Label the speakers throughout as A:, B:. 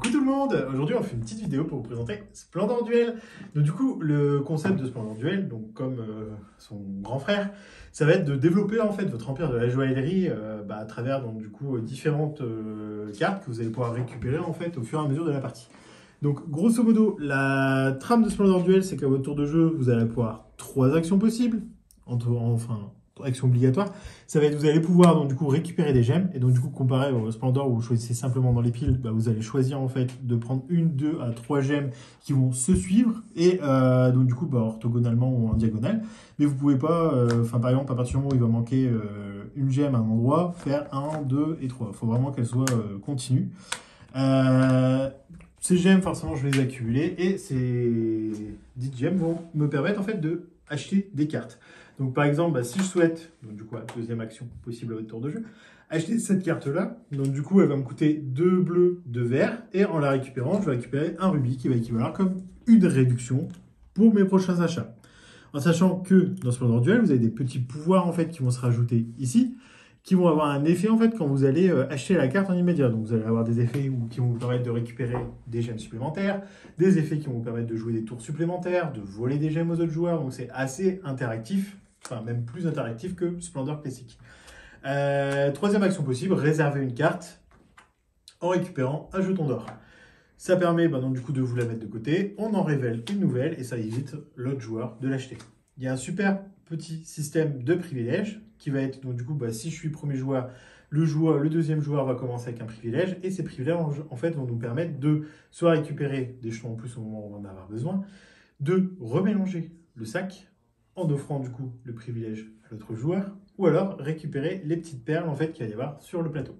A: Coucou tout le monde! Aujourd'hui on fait une petite vidéo pour vous présenter Splendor Duel. Donc du coup le concept de Splendor Duel, donc comme son grand frère, ça va être de développer en fait votre empire de la joaillerie à travers donc du coup différentes cartes que vous allez pouvoir récupérer en fait au fur et à mesure de la partie. Donc grosso modo la trame de Splendor Duel, c'est qu'à votre tour de jeu vous allez pouvoir 3 actions possibles, actions obligatoires. Ça va être, vous allez pouvoir donc du coup récupérer des gemmes, et donc du coup comparé au Splendor où vous choisissez simplement dans les piles, vous allez choisir en fait de prendre 1, 2 à 3 gemmes qui vont se suivre, et donc du coup orthogonalement ou en diagonale, mais vous pouvez pas, par exemple à partir du moment où il va manquer une gemme à un endroit, faire 1, 2 et 3, il faut vraiment qu'elle soit continue. Ces gemmes forcément je vais les accumuler, et ces 10 gemmes vont me permettre en fait de acheter des cartes. Donc par exemple, si je souhaite, donc du coup, deuxième action possible à votre tour de jeu, acheter cette carte-là, donc du coup, elle va me coûter 2 bleus, 2 verts, et en la récupérant, je vais récupérer un rubis qui va équivaloir comme une réduction pour mes prochains achats. En sachant que dans Splendor Duel, vous avez des petits pouvoirs en fait qui vont se rajouter ici, qui vont avoir un effet en fait quand vous allez acheter la carte en immédiat. Donc vous allez avoir des effets qui vont vous permettre de récupérer des gemmes supplémentaires, des effets qui vont vous permettre de jouer des tours supplémentaires, de voler des gemmes aux autres joueurs. Donc c'est assez interactif, enfin même plus interactif que Splendor classique. Troisième action possible, réserver une carte en récupérant un jeton d'or. Ça permet donc, du coup de vous la mettre de côté, on en révèle une nouvelle et ça évite l'autre joueur de l'acheter. Il y a un super petit système de privilèges qui va être, donc du coup, si je suis premier joueur, le deuxième joueur va commencer avec un privilège, et ces privilèges en fait vont nous permettre de soit récupérer des jetons en plus au moment où on va en avoir besoin, de remélanger le sac en offrant du coup le privilège à l'autre joueur, ou alors récupérer les petites perles en fait qu'il va y avoir sur le plateau.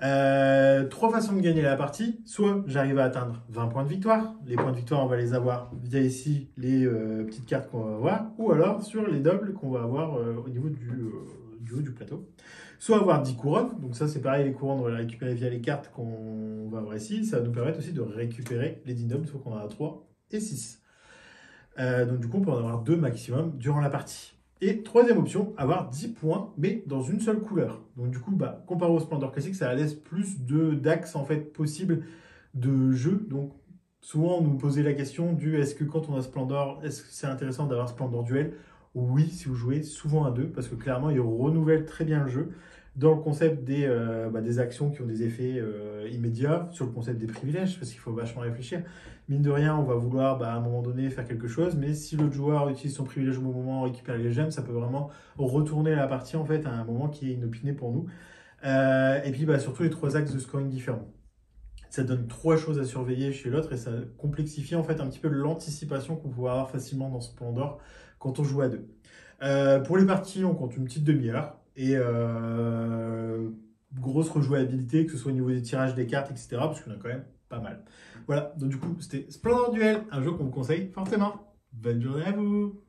A: 3 façons de gagner la partie. Soit j'arrive à atteindre 20 points de victoire. Les points de victoire, on va les avoir via ici les petites cartes qu'on va avoir, ou alors sur les doubles qu'on va avoir au niveau du haut du plateau. Soit avoir 10 couronnes. Donc ça, c'est pareil, les couronnes, on va les récupérer via les cartes qu'on va avoir ici. Ça va nous permettre aussi de récupérer les 10 doubles, il faut qu'on en a 3 et 6. Donc du coup, on peut en avoir 2 maximum durant la partie. Et troisième option, avoir 10 points, mais dans une seule couleur. Donc du coup, comparé au Splendor classique, ça laisse plus d'axes en fait possibles de jeu. Donc souvent, on nous posait la question du est-ce que quand on a Splendor, est-ce que c'est intéressant d'avoir Splendor Duel? Oui, si vous jouez souvent à 2, parce que clairement, il renouvelle très bien le jeu dans le concept des actions qui ont des effets immédiats, sur le concept des privilèges, parce qu'il faut vachement réfléchir. Mine de rien, on va vouloir à un moment donné faire quelque chose, mais si l'autre joueur utilise son privilège au bon moment, récupère les gemmes, ça peut vraiment retourner la partie en fait à un moment qui est inopiné pour nous. Et puis surtout les 3 axes de scoring différents. Ça donne 3 choses à surveiller chez l'autre, et ça complexifie en fait un petit peu l'anticipation qu'on peut avoir facilement dans Splendor quand on joue à 2. Pour les parties, on compte une petite demi-heure, et grosse rejouabilité, que ce soit au niveau des tirages des cartes, etc., parce qu'on a quand même pas mal. Voilà, donc du coup, c'était Splendor Duel, un jeu qu'on vous conseille fortement. Bonne journée à vous!